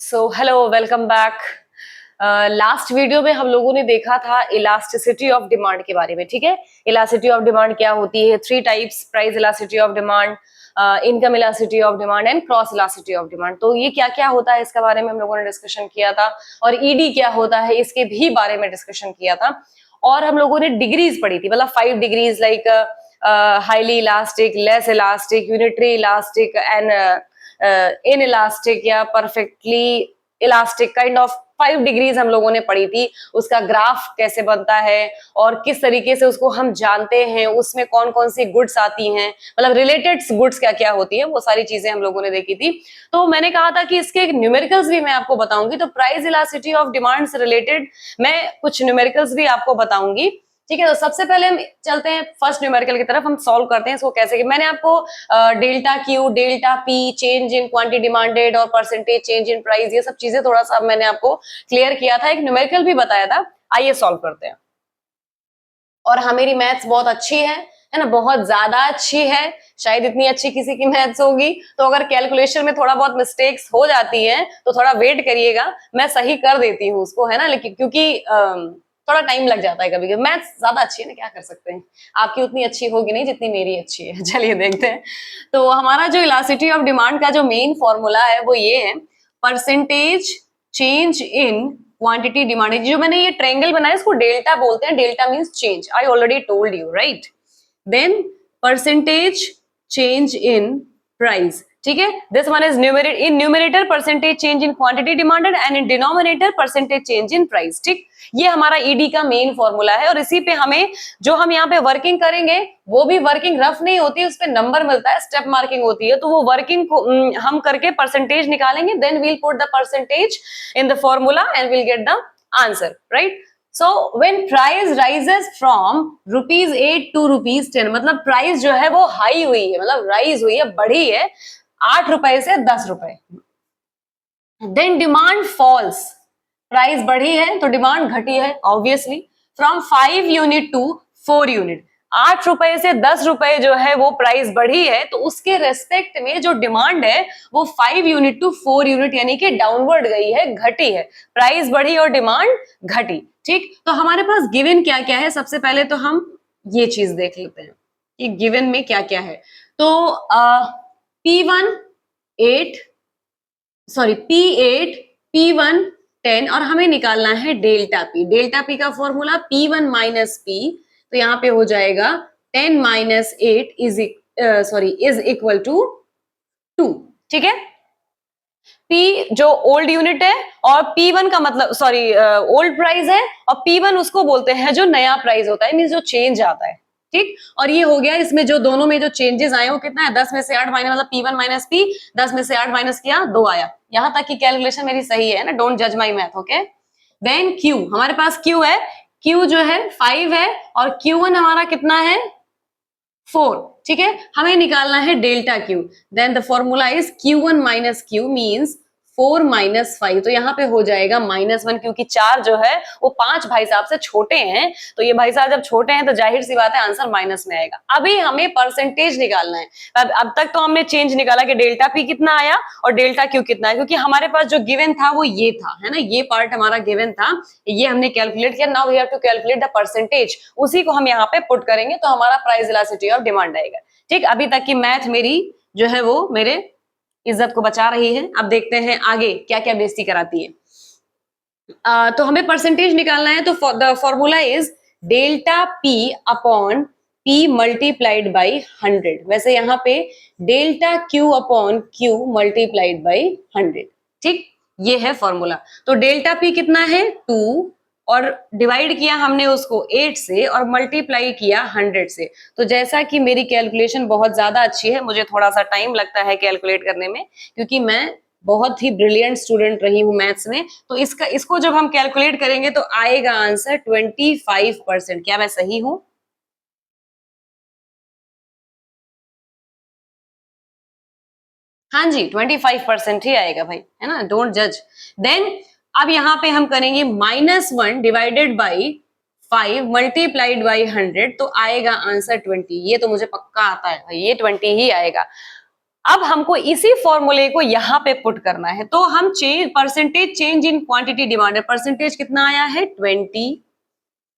So hello, welcome back. Last video में हम लोगों ने देखा था इलास्टिसिटी ऑफ डिमांड के बारे में। ठीक है, इलास्टिसिटी ऑफ डिमांड क्या होती है? Three types: price elasticity of demand, income elasticity of demand and cross elasticity of demand. तो ये क्या क्या होता है इसके बारे में हम लोगों ने डिस्कशन किया था, और ईडी क्या होता है इसके भी बारे में डिस्कशन किया था। और हम लोगों ने डिग्रीज पढ़ी थी, मतलब 5 degrees, like highly elastic, less elastic, unitary elastic and inelastic या perfectly elastic, kind of 5 degrees हम लोगों ने पढ़ी थी। उसका ग्राफ कैसे बनता है और किस तरीके से उसको हम जानते हैं, उसमें कौन कौन सी गुड्स आती हैं, मतलब रिलेटेड गुड्स क्या क्या होती है, वो सारी चीजें हम लोगों ने देखी थी। तो मैंने कहा था कि इसके न्यूमेरिकल्स भी मैं आपको बताऊंगी। तो प्राइस इलास्टिसिटी ऑफ डिमांड से रिलेटेड मैं कुछ न्यूमेरिकल्स भी आपको बताऊंगी। ठीक है, तो सबसे पहले हम चलते हैं फर्स्ट न्यूमेरिकल की तरफ। हम सॉल्व करते हैं इसको कैसे कि मैंने आपको delta Q, delta P, change in quantity demanded और परसेंटेज चेंज इन प्राइस, ये सब चीजें थोड़ा सा मैंने आपको क्लियर किया था, एक न्यूमेरिकल भी बताया था। आइए सॉल्व करते हैं। और हाँ, मेरी मैथ्स बहुत अच्छी है ना, बहुत ज्यादा अच्छी है। शायद इतनी अच्छी किसी की मैथ्स होगी। तो अगर कैलकुलेशन में थोड़ा बहुत मिस्टेक्स हो जाती है तो थोड़ा वेट करिएगा, मैं सही कर देती हूँ उसको, है ना। लेकिन क्योंकि थोड़ा टाइम लग जाता है कभी कभी। मैथ्स ज्यादा अच्छी है ना, क्या कर सकते हैं। आपकी उतनी अच्छी होगी नहीं जितनी मेरी अच्छी है। चलिए देखते हैं। तो हमारा जो इलास्टिसिटी ऑफ डिमांड का जो मेन फॉर्मूला है वो ये है: percentage change in quantity demanded. जो मैंने ये ट्रायंगल बनाया इसको डेल्टा बोलते हैं। Delta means change, I already told you, right. Then percentage change in price. ठीक है, this one is numerator, in numerator percentage change in quantity demanded and in denominator percentage change in price. ठीक, ये हमारा ED का main formula है। और इसी पे हमें जो हम यहाँ पे वर्किंग करेंगे वो भी वर्किंग रफ नहीं होती, उस पे नंबर मिलता है, स्टेप मार्किंग होती है। तो वो वर्किंग को हम करके परसेंटेज निकालेंगे, then we'll put the percentage in the formula and we'll get the answer, right. So when price rises from ₹8 to ₹10, मतलब प्राइस जो है वो हाई हुई है, मतलब राइज हुई है, बढ़ी है 8 रुपए से 10 रुपए। देन डिमांड फॉल्स, प्राइस बढ़ी है तो डिमांड घटी है obviously, from 5 unit to 4 unit. 8 रुपए से 10 रुपए जो है वो प्राइस बढ़ी है, तो उसके रेस्पेक्ट में जो डिमांड है वो 5 यूनिट टू 4 यूनिट यानी कि डाउनवर्ड गई है, घटी है। प्राइस बढ़ी और डिमांड घटी। ठीक, तो हमारे पास गिवन क्या क्या है। सबसे पहले तो हम ये चीज देख लेते हैं कि गिवन में क्या क्या है। तो P1 8, सॉरी P8, P1 10, और हमें निकालना है डेल्टा पी। डेल्टा पी का फॉर्मूला P1 माइनस पी, तो यहाँ पे हो जाएगा 10 माइनस 8 इज इक्वल टू 2। ठीक है, P जो ओल्ड यूनिट है और P1 का मतलब सॉरी ओल्ड प्राइस है, और P1 उसको बोलते हैं जो नया प्राइस होता है, मींस जो चेंज आता है। ठीक, और ये हो गया। इसमें जो दोनों में जो चेंजेस आए वो कितना है? 10 में से 8 माइनस, मतलब P1 माइनस P, 10 में से 8 माइनस किया 2 आया। यहां तक की कैलकुलेशन मेरी सही है ना, डोंट जज my math, okay. Then Q, हमारे पास Q है। Q जो है 5 है और Q1 हमारा कितना है? 4। ठीक है, हमें निकालना है delta Q. Then the formula is Q1 minus Q means 4 minus 5। तो यहाँ पे हो जाएगा -1, क्योंकि 4 जो है वो 5 भाई साहब से छोटे हैं। तो ये भाई साहब जब छोटे हैं तो जाहिर सी बात है आंसर माइनस में आएगा। अभी हमें परसेंटेज निकालना है। अब तक तो हमने चेंज निकाला कि डेल्टा पी कितना आया और डेल्टा क्यू कितना है, क्योंकि हमारे पास जो गिवन था वो ये था, है ना, ये पार्ट हमारा गिवन था, ये हमने कैलकुलेट किया। Now we have to calculate the percentage, उसी को हम यहाँ पे पुट करेंगे तो हमारा प्राइस इलास्टिसिटी ऑफ डिमांड आएगा। ठीक, अभी तक की मैथ मेरी जो है वो मेरे इज्जत को बचा रही है। अब देखते हैं आगे क्या क्या बेइज्जती कराती है। तो हमें परसेंटेज निकालना है, तो the formula is delta P upon P multiplied by 100। वैसे यहाँ पे delta Q upon Q multiplied by 100। ठीक, ये है फॉर्मूला। तो डेल्टा पी कितना है? 2, और डिवाइड किया हमने उसको 8 से और मल्टीप्लाई किया 100 से। तो जैसा कि मेरी कैलकुलेशन बहुत ज्यादा अच्छी है, मुझे थोड़ा सा टाइम लगता है कैलकुलेट करने में, क्योंकि मैं बहुत ही ब्रिलियंट स्टूडेंट रही हूँ मैथ्स में। तो इसको जब हम कैलकुलेट करेंगे तो आएगा आंसर 25%। क्या मैं सही हूं? हाँ जी, 25% ही आएगा भाई, है ना, डोंट जज। देन अब यहाँ पे हम करेंगे -1 डिवाइडेड बाई 5 मल्टीप्लाइड बाई 100, तो आएगा आंसर 20। ये तो मुझे पक्का आता है भाई, ये 20 ही आएगा। अब हमको इसी फॉर्मूले को यहाँ पे पुट करना है, तो हम percentage change in quantity demand, percentage कितना आया है 20,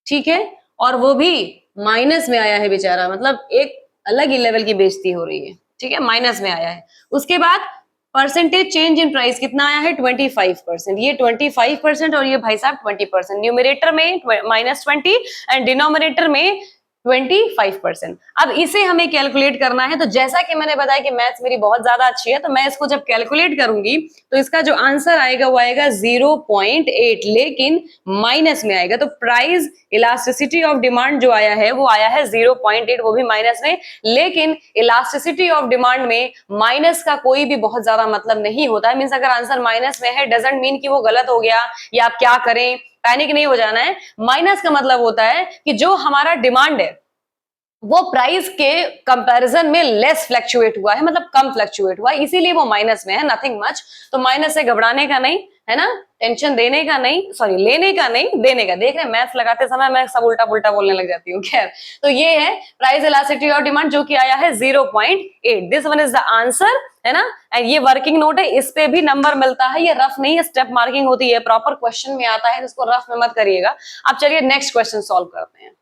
ठीक है, और वो भी माइनस में आया है बेचारा, मतलब एक अलग ही लेवल की बेइज्जती हो रही है, ठीक है, माइनस में आया है। उसके बाद परसेंटेज चेंज इन प्राइस कितना आया है 25%, ये 25% और ये भाई साहब 20%, न्यूमरेटर में -20 एंड डिनोमिनेटर में 25%। अब इसे हमें कैलकुलेट करना है, तो जैसा कि मैंने बताया कि मैथ्स मेरी बहुत ज्यादा अच्छी है, तो मैं इसको जब कैलकुलेट करूंगी तो इसका जो आंसर आएगा वो आएगा 0.8, लेकिन माइनस में आएगा। तो प्राइस इलास्टिसिटी ऑफ डिमांड जो आया है वो आया है 0.8, वो भी माइनस में, लेकिन इलास्टिसिटी ऑफ डिमांड में माइनस का कोई भी बहुत ज्यादा मतलब नहीं होता है। मींस अगर आंसर माइनस में है डजंट मीन कि वो गलत हो गया या आप क्या करें, पैनिक नहीं हो जाना है। माइनस का मतलब होता है कि जो हमारा डिमांड है वो प्राइस के कंपैरिजन में लेस फ्लक्चुएट हुआ है, मतलब कम फ्लक्चुएट हुआ है, इसीलिए वो माइनस में है, नथिंग मच। तो माइनस से घबराने का नहीं है ना, टेंशन देने का नहीं, सॉरी लेने का नहीं, देने का। देख रहे हैं मैथ्स लगाते समय मैं सब उल्टा पुल्टा बोलने लग जाती हूँ। खैर, तो ये है प्राइस इलास्टिसिटी ऑफ डिमांड जो कि आया है 0.8, this one is the answer, है ना। एंड ये वर्किंग नोट है, इस पे भी नंबर मिलता है, ये रफ नहीं है, स्टेप मार्किंग होती है, प्रॉपर क्वेश्चन में आता है, इसको रफ में मत करिएगा। अब चलिए नेक्स्ट क्वेश्चन सॉल्व करते हैं।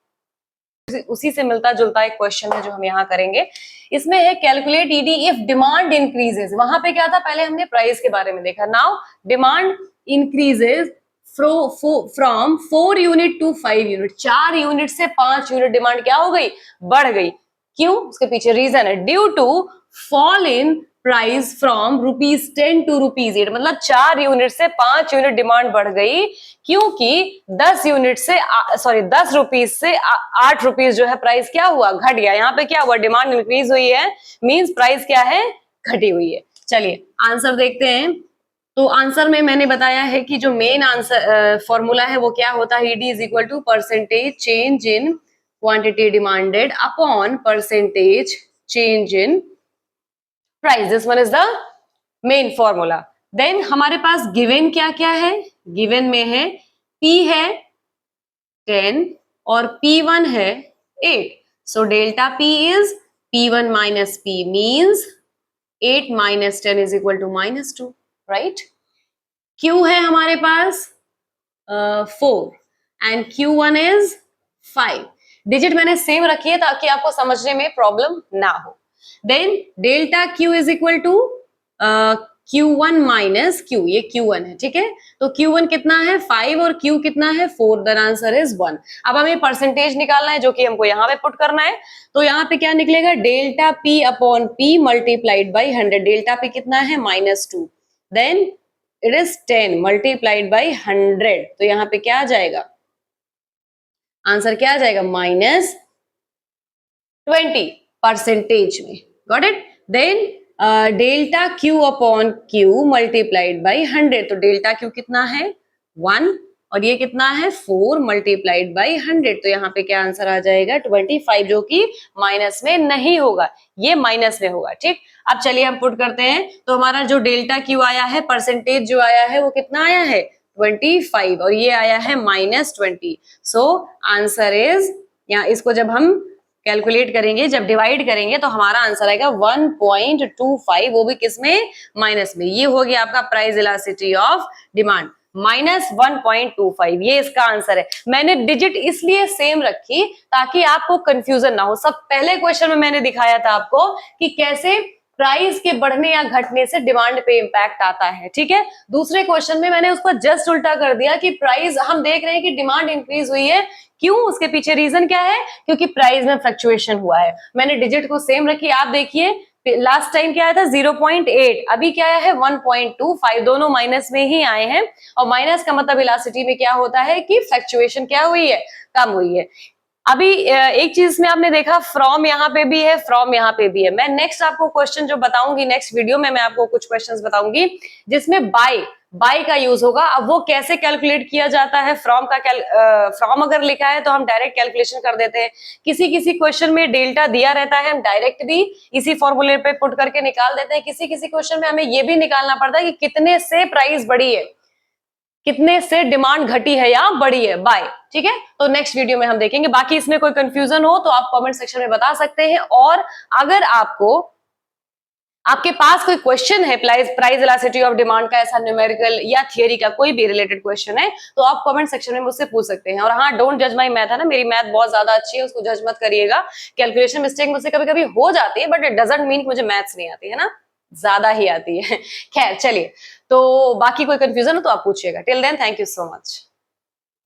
उसी से मिलता जुलता एक क्वेश्चन है जो हम यहाँ करेंगे। इसमें है calculate ED if demand increases. वहां पे क्या था, पहले हमने प्राइस के बारे में देखा। Now demand increases from 4 unit to 5 unit, 4 unit से 5 यूनिट डिमांड क्या हो गई, बढ़ गई। क्यों, उसके पीछे रीजन है, due to fall in price from ₹10 to ₹8, मतलब 4 यूनिट से 5 यूनिट डिमांड बढ़ गई, क्योंकि 10 यूनिट से 10 रुपीज से 8 रुपीज जो है प्राइस क्या हुआ, घट गया। यहाँ पे क्या हुआ, डिमांड इंक्रीज हुई है, मींस प्राइस क्या है, घटी हुई है। चलिए आंसर देखते हैं। तो आंसर में मैंने बताया है कि जो मेन आंसर फॉर्मूला है वो क्या होता है, ED is equal to percentage change in quantity demanded upon percentage change in price, this one is the main formula. Then हमारे पास गिवन क्या क्या है, गिवन में है P है 10 और P1 है 8, so delta P is P1 minus P means 8 minus 10 is equal to -2, right. Q है हमारे पास 4 एंड Q1 इज 5। डिजिट मैंने सेम रखी है ताकि आपको समझने में प्रॉब्लम ना हो। Then delta Q is equal to Q1 minus Q, ये Q1 है, ठीक है। तो Q1 कितना है 5 और Q कितना है 4, द आंसर इज 1। अब हमें परसेंटेज निकालना है जो कि हमको यहाँ पे पुट करना है, तो यहाँ पे क्या निकलेगा, delta P upon P multiplied by 100, delta P कितना है -2, then it is 10 multiplied by 100, तो यहाँ पे क्या आ जाएगा, आंसर क्या आ जाएगा -20 परसेंटेज में, got it. Then delta Q upon Q multiplied by 100, तो डेल्टा Q कितना है 1 और ये कितना है 4 मल्टीप्लाइड बाई 100, तो यहाँ पे क्या आंसर आ जाएगा 25, जो कि माइनस में नहीं होगा, ये माइनस में होगा, ठीक। अब चलिए हम पुट करते हैं, तो हमारा जो डेल्टा Q आया है, परसेंटेज जो आया है वो कितना आया है 25 और ये आया है -20, सो आंसर इज, यहाँ इसको जब हम कैलकुलेट करेंगे, जब डिवाइड करेंगे तो हमारा आंसर आएगा 1.25, वो भी किसमें, माइनस में। ये हो गया आपका प्राइस इलास्टिसिटी ऑफ डिमांड -1.25, ये इसका आंसर है। मैंने डिजिट इसलिए सेम रखी ताकि आपको कंफ्यूजन ना हो। सब पहले क्वेश्चन में मैंने दिखाया था आपको कि कैसे प्राइस के बढ़ने या घटने से डिमांड पे इंपैक्ट आता है, ठीक है। दूसरे क्वेश्चन में मैंने उसको जस्ट उल्टा कर दिया कि प्राइस, हम देख रहे हैं कि डिमांड इंक्रीज हुई है, क्यों, उसके पीछे रीजन क्या है, क्योंकि प्राइस में फ्लक्चुएशन हुआ है। मैंने डिजिट को सेम रखी, आप देखिए लास्ट टाइम क्या आया था 0.8, अभी क्या आया है 1.25, दोनों माइनस में ही आए हैं, और माइनस का मतलब इलास्टिसिटी में क्या होता है कि फ्लक्चुएशन क्या हुई है, कम हुई है। अभी एक चीज में आपने देखा फ्रॉम यहाँ पे भी है, फ्रॉम यहाँ पे भी है। मैं नेक्स्ट आपको क्वेश्चन जो बताऊंगी नेक्स्ट वीडियो में, मैं आपको कुछ क्वेश्चंस बताऊंगी जिसमें बाय का यूज होगा। अब वो कैसे कैलकुलेट किया जाता है, फ्रॉम का फ्रॉम अगर लिखा है तो हम डायरेक्ट कैलकुलेशन कर देते हैं, किसी किसी क्वेश्चन में डेल्टा दिया रहता है, हम डायरेक्ट भी इसी फॉर्मूले पे पुट करके निकाल देते हैं। किसी किसी क्वेश्चन में हमें ये भी निकालना पड़ता है कि कितने से प्राइस बढ़ी है, कितने से डिमांड घटी है या बढ़ी है, बाय, ठीक है। तो नेक्स्ट वीडियो में हम देखेंगे। बाकी इसमें कोई कंफ्यूजन हो तो आप कमेंट सेक्शन में बता सकते हैं, और अगर आपको आपके पास कोई क्वेश्चन है प्राइस इलास्टिसिटी ऑफ डिमांड का, ऐसा न्यूमेरिकल या थियरी का कोई भी रिलेटेड क्वेश्चन है तो आप कमेंट सेक्शन में मुझसे पूछ सकते हैं। और हाँ, डोंट जज माय मैथ, है ना, मेरी मैथ बहुत ज्यादा अच्छी है, उसको जज मत करिएगा। कैलकुलेशन मिस्टेक मुझसे कभी कभी हो जाती है, बट इट डजंट मीन मुझे मैथ्स नहीं आती है ना, ज्यादा ही आती है। खैर चलिए, तो बाकी कोई कंफ्यूजन हो तो आप पूछिएगा। Till then, thank you so much.